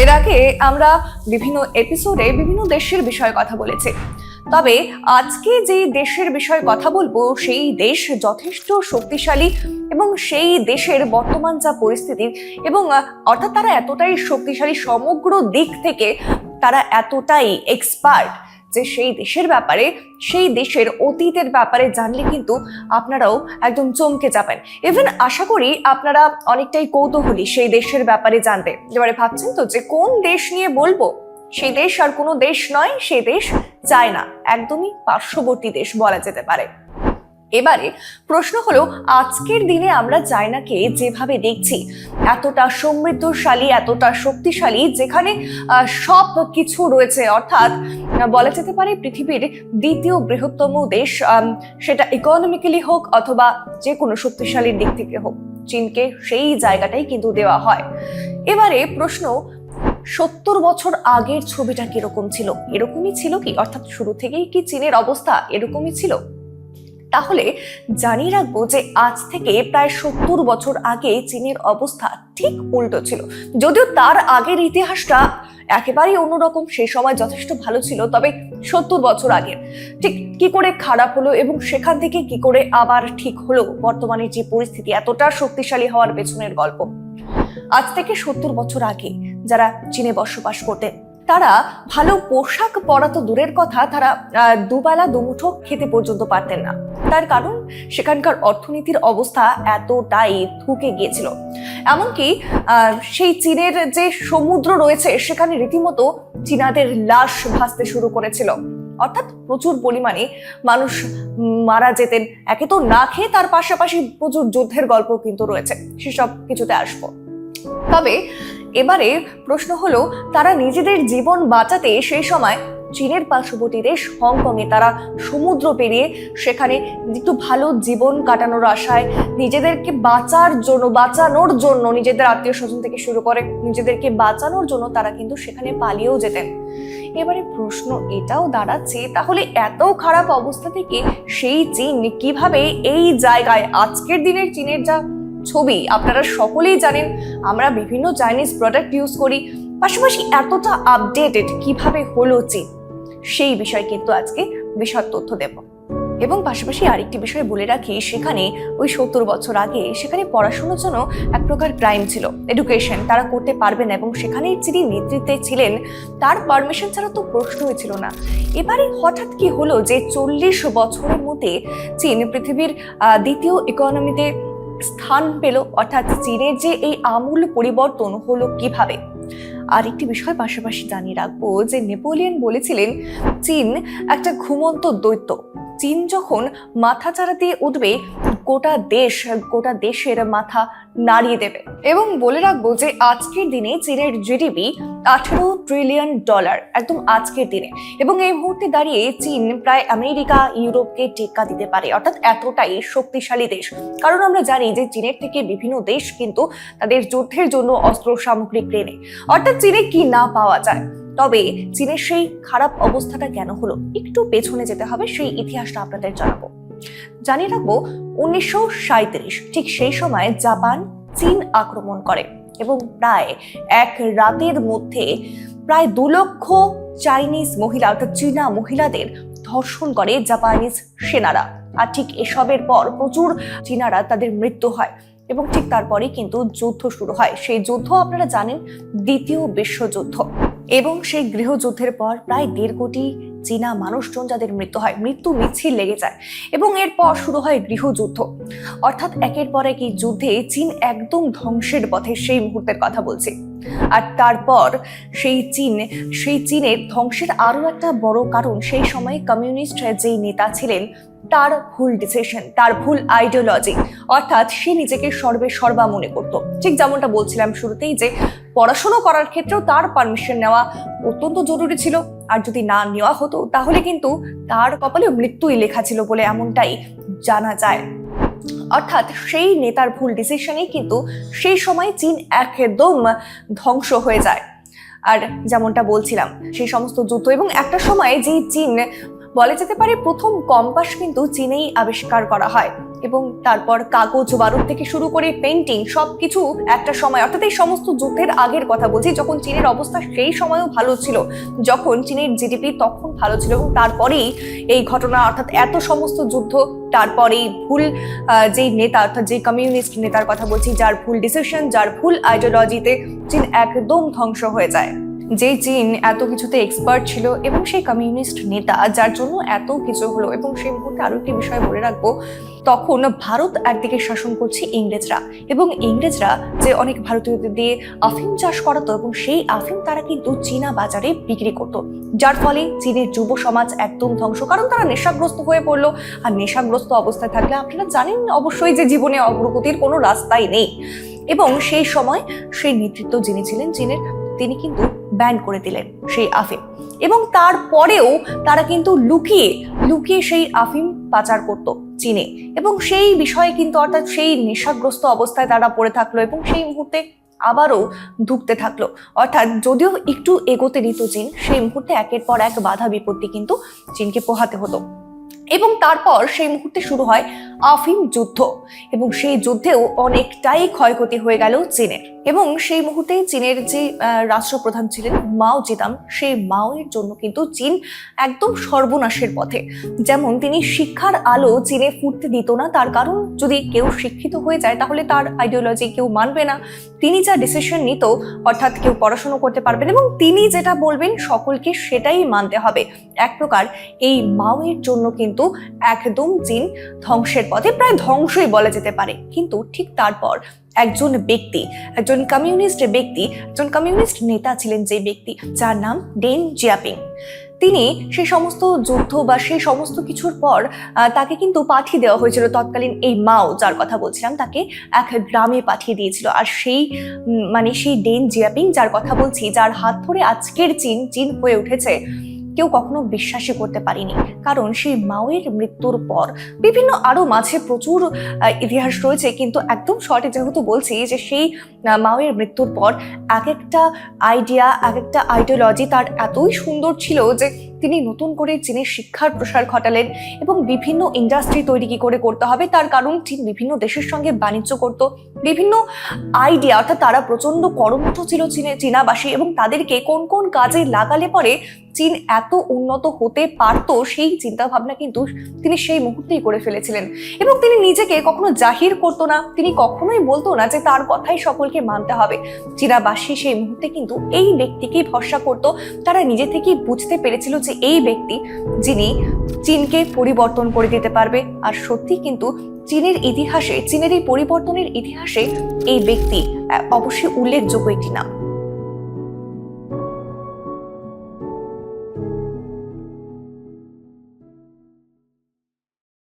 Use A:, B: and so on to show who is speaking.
A: এর আগে আমরা বিভিন্ন এপিসোডে বিভিন্ন দেশের বিষয়ে কথা বলেছি, তবে আজকে যে দেশের বিষয়ে কথা বলবো সেই দেশ যথেষ্ট শক্তিশালী এবং সেই দেশের বর্তমান যা পরিস্থিতি এবং অর্থাৎ তারা এতটাই শক্তিশালী সমগ্র দিক থেকে, তারা এতটাই এক্সপার্ট যে সেই দেশের ব্যাপারে, সেই দেশের অতীতের ব্যাপারে জানলে কিন্তু আপনারাও একদম চমকে যাবেন। ইভেন আশা করি আপনারা অনেকটাই কৌতূহলী সেই দেশের ব্যাপারে জানতে। এবারে ভাবছেন তো যে কোন দেশ নিয়ে বলবো, সেই দেশ আর কোনো দেশ নয়, সেই দেশ চায়না, একদমই পার্শ্ববর্তী দেশ বলা যেতে পারে। এবারে প্রশ্ন হলো, আজকের দিনে আমরা চায়নাকে যেভাবে দেখছি এতটা সমৃদ্ধশালী, এতটা শক্তিশালী, যেখানে সব কিছু রয়েছে, অর্থাৎ বলা যেতে পারে পৃথিবীর দ্বিতীয় বৃহত্তম দেশ, সেটা ইকোনমিক্যালি হোক অথবা যে কোনো শক্তিশালীর দিক থেকে হোক, চীনকে সেই জায়গাটাই কিন্তু দেওয়া হয়। এবারে প্রশ্ন, 70 বছর আগের ছবিটা কিরকম ছিল? এরকমই ছিল কি? অর্থাৎ শুরু থেকেই কি চীনের অবস্থা এরকমই ছিল? তাহলে জানিয়ে রাখবো যে আজ থেকে প্রায় 70 বছর আগে চীনের অবস্থা ঠিক উল্টো ছিল। যদিও তার আগের ইতিহাসটা একেবারেই অন্যরকম, সেই সময় যথেষ্ট ভালো ছিল, তবে 70 বছর আগের ঠিক কি করে খারাপ হলো এবং সেখান থেকে কি করে আবার ঠিক হলো বর্তমানে যে পরিস্থিতি, এতটা শক্তিশালী হওয়ার পেছনের গল্প। আজ থেকে 70 বছর আগে যারা চীনে বসবাস করতেন, তারা ভালো পোশাক পরা তো দূরের কথা, তারা দুবেলা দুমুঠো খেতে পর্যন্ত পারতেন না। তার কারণ সেখানকার অর্থনীতির অবস্থা এতটাই ধুঁকে গিয়েছিল। এমনকি সেই চীনের যে সমুদ্র রয়েছে সেখানে রীতিমতো চীনাদের লাশ ভাসতে শুরু করেছিল, অর্থাৎ প্রচুর পরিমাণে মানুষ মারা যেতেন একে তো না খেয়ে, তার পাশাপাশি প্রচুর যুদ্ধের গল্প কিন্তু রয়েছে, সেসব কিছুতে আসবো। তবে এবারে প্রশ্ন হলো, তারা নিজেদের জীবন বাঁচাতে সেই সময় চীনের পার্শ্ববর্তী দেশ হংকং এ তারা সমুদ্র পেরিয়ে সেখানে একটু ভালো জীবন কাটানোর আশায় নিজেদেরকে বাঁচানোর জন্য নিজেদের আত্মীয় স্বজন থেকে শুরু করে নিজেদেরকে বাঁচানোর জন্য তারা কিন্তু সেখানে পালিয়েও যেতেন। এবারে প্রশ্ন এটাও দাঁড়াচ্ছে, তাহলে এত খারাপ অবস্থা থেকে সেই চীন কিভাবে এই জায়গায়, আজকের দিনের চীনের যা ছবি আপনারা সকলেই জানেন, আমরা বিভিন্ন চাইনিজ প্রোডাক্ট ইউজ করি, পাশাপাশি এতটা আপডেটেড কিভাবে হলো চীন, সেই বিষয় কিন্তু আজকে বিশদ তথ্য দেব। এবং পাশাপাশি আরেকটি বিষয় বলে রাখি, সেখানে ওই 70 বছর আগে সেখানে পড়াশোনার জন্য এক প্রকার ক্রাইম ছিল, এডুকেশন তারা করতে পারবে না, এবং সেখানে যিনি নেতৃত্বে ছিলেন তার পারমিশন ছাড়া তো প্রশ্নই ছিল না। এবারে হঠাৎ কি হলো যে 40 বছরের মধ্যে চীন পৃথিবীর দ্বিতীয় ইকোনমিতে স্থান পেল, অর্থাৎ চীনের যে এই আমূল পরিবর্তন হলো কিভাবে? আর একটি বিষয় পাশাপাশি জানিয়ে রাখবো যে নেপোলিয়ন বলেছিলেন চীন একটা ঘুমন্ত দৈত্য, চীন যখন মাথা চাড়া দিয়ে উঠবে গোটা দেশের মাথা নাড়িয়ে দেবে। এবং বলে রাখবো যে আজকের দিনে চীনের জিডিপি $18 ট্রিলিয়ন, একদম আজকের দিনে, এবং এই মুহূর্তে দাঁড়িয়ে চীন প্রায় আমেরিকা ইউরোপকে টেক্কা দিতে পারে, অর্থাৎ এতটাই শক্তিশালী দেশ। কারণ আমরা জানি যে চীনের থেকে বিভিন্ন দেশ কিন্তু তাদের যুদ্ধের জন্য অস্ত্র সামগ্রী কেনে, অর্থাৎ চীনে কি না পাওয়া যায়। তবে চীনের সেই খারাপ অবস্থাটা কেন হলো, একটু পেছনে যেতে হবে, সেই ইতিহাসটা আপনাদের জানাবো। জানিয়ে রাখবো 1937 ঠিক সেই সময় জাপান চীন আক্রমণ করে এবং প্রায় এক রাতের মধ্যে প্রায় 2 লক্ষ চাইনিজ মহিলা, অর্থাৎ চীনা মহিলাদের ধর্ষণ করে জাপানিজ সেনারা। আর ঠিক এসবের পর প্রচুর চীনারা তাদের মৃত্যু হয় এবং ঠিক তারপরেই কিন্তু যুদ্ধ শুরু হয়। সেই যুদ্ধ আপনারা জানেন, দ্বিতীয় বিশ্বযুদ্ধ। এবং সেই গৃহযুদ্ধের পর প্রায় 1.5 কোটি চীনা মানুষজন যাদের মৃত্যু হয়, মৃত্যু মিছিল লেগে যায় এবং এরপর শুরু হয় গৃহযুদ্ধ, অর্থাৎ একের পর এক এই যুদ্ধে চীন একদম ধ্বংসের পথে, সেই মুহূর্তের কথা বলছি। আর তারপর সেই চীনের ধ্বংসের আরো একটা বড় কারণ, সেই সময় কমিউনিস্ট যেই নেতা ছিলেন তার ভুল ডিসিশন, তার ভুল আইডিওলজি, অর্থাৎ সে নিজেকে সর্বা মনে করত। ঠিক যেমনটা বলছিলাম শুরুতেই যে পড়াশোনা করার ক্ষেত্রেও তার পারমিশন নেওয়া অত্যন্ত জরুরি ছিল, আর যদি না নেওয়া হতো তাহলে কিন্তু তার কপালে মৃত্যুই লেখা ছিল বলে এমনটাই জানা যায়। অর্থাৎ সেই নেতার ভুল ডিসিশনেই কিন্তু সেই সময় চীন একদম ধ্বংস হয়ে যায়। আর যেমনটা বলছিলাম সেই সমস্ত যুদ্ধ, এবং একটা সময় যে চীন বলা যেতে পারে প্রথম কম্পাস কিন্তু চীনেই আবিষ্কার করা হয়, এবং তারপর কাগজ বারুদ থেকে শুরু করে পেন্টিং সবকিছু একটা সময়, অর্থাৎ এই সমস্ত যুদ্ধের আগের কথা বলছি, যখন চীনের অবস্থা সেই সময়ও ভালো ছিল, যখন চীনের জিডিপি তখন ভালো ছিল, এবং তারপরেই এই ঘটনা, অর্থাৎ এত সমস্ত যুদ্ধ, তারপরেই ভুল যেই নেতা, অর্থাৎ যে কমিউনিস্ট নেতার কথা বলছি, যার ভুল ডিসিশন, যার ভুল আইডিওলজিতে চীন একদম ধ্বংস হয়ে যায়। যে চীন এত কিছুতে এক্সপার্ট ছিল এবং সেই কমিউনিস্ট নেতা যার জন্য এত কিছু হলো, এবং সেই মুহূর্তে আরো একটি বিষয় বলে রাখবো, তখন ভারত একদিকে শাসন করছে ইংরেজরা, এবং ইংরেজরা যে অনেক ভারতীয়দের দিয়ে আফিম চাষ করাতো, এবং সেই আফিম তারা কিন্তু চীনা বাজারে বিক্রি করতো, যার ফলে চীনের যুব সমাজ একদম ধ্বংস, কারণ তারা নেশাগ্রস্ত হয়ে পড়লো। আর নেশাগ্রস্ত অবস্থায় থাকলে আপনারা জানেন অবশ্যই যে জীবনে অগ্রগতির কোনো রাস্তাই নেই। এবং সেই সময় সেই নেতৃত্ব যিনি ছিলেন চীনের, তিনি কিন্তু ব্যান করে দিলেন সেই আফিম, এবং তারপরেও তারা কিন্তু লুকিয়ে লুকিয়ে সেই আফিম পাচার করত চীনে, এবং সেই বিষয়ে কিন্তু, অর্থাৎ সেই নেশাগ্রস্ত অবস্থায় তারা পড়ে থাকলো, এবং সেই মুহূর্তে আবারও ধুঁকতে থাকলো। অর্থাৎ যদিও একটু এগোতে দিত চীন, সেই মুহূর্তে একের পর এক বাধা বিপত্তি কিন্তু চীনকে পোহাতে হতো। এবং তারপর সেই মুহূর্তে শুরু হয় আফিম যুদ্ধ, এবং সেই যুদ্ধেও অনেকটাই ক্ষয়ক্ষতি হয়ে গেল চীনের। এবং সেই মুহূর্তে চীনের যে রাষ্ট্রপ্রধান ছিলেন মাও জেদাং, সেই মাওয়ের জন্য কিন্তু চীন একদম সর্বনাশের পথে। যেমন তিনি শিক্ষার আলো চীনে ফুটতে দিত না, তার কারণ যদি কেউ শিক্ষিত হয়ে যায় তাহলে তার আইডিওলজি কেউ মানবে না, তিনি যা ডিসিশন নিত, অর্থাৎ কেউ পড়াশোনা করতে পারবেন, এবং তিনি যেটা বলবেন সকলকে সেটাই মানতে হবে। এক প্রকার এই মাওয়ের জন্য কিন্তু একদম চীন ধ্বংসের পথে, প্রায় ধ্বংসই বলা যেতে পারে। কিন্তু ঠিক তারপর একজন ব্যক্তি, একজন কমিউনিস্ট নেতা ছিলেন, যে ব্যক্তি যার নাম ডেং জিয়াপিং। তিনি সেই সমস্ত যুদ্ধ বা সেই সমস্ত কিছুর পর তাকে কিন্তু পাঠিয়ে দেওয়া হয়েছিল, তৎকালীন এই মাও যার কথা বলছিলাম তাকে এক গ্রামে পাঠিয়ে দিয়েছিল। আর সেই সেই ডেং জিয়াপিং যার কথা বলছি, যার হাত ধরে আজকের চীন হয়ে উঠেছে, কেউ কখনো বিশ্বাসই করতে পারিনি। কারণ সেই মাওয়ের মৃত্যুর পর বিভিন্ন আরো মাঝে প্রচুর ইতিহাস রয়েছে, কিন্তু একদম শর্টে যেহেতু বলছি যে সেই মাওয়ের মৃত্যুর পর এক একটা আইডিয়া, এক একটা আইডিওলজি তার এতই সুন্দর ছিল যে তিনি নতুন করে চীনের শিক্ষার প্রসার ঘটালেন, এবং বিভিন্ন ইন্ডাস্ট্রি তৈরি কি করে করতে হবে, তার কারণ চীন বিভিন্ন দেশের সঙ্গে বাণিজ্য করত, বিভিন্ন আইডিয়া, অর্থাৎ তারা প্রচন্ড কর্মঠ ছিল চীনাবাসী, এবং তাদেরকে কোন কোন কাজে লাগালে পরে চীন এত উন্নত হতে পারতো, সেই চিন্তা ভাবনা কিন্তু তিনি সেই মুহূর্তেই করে ফেলেছিলেন। এবং তিনি নিজেকে কখনো জাহির করতো না, তিনি কখনোই বলতো না যে তার কথাই সকলকে মানতে হবে। চীনাবাসী সেই মুহূর্তে কিন্তু এই ব্যক্তিকেই ভরসা করত, তারা নিজে থেকেই বুঝতে পেরেছিল যে এই ব্যক্তি যিনি চীনকে পরিবর্তন করে দিতে পারবে। আর সত্যি কিন্তু চীনের ইতিহাসে, চীনের এই পরিবর্তনের ইতিহাসে এই ব্যক্তি অবশ্যই উল্লেখযোগ্য একটি নাম।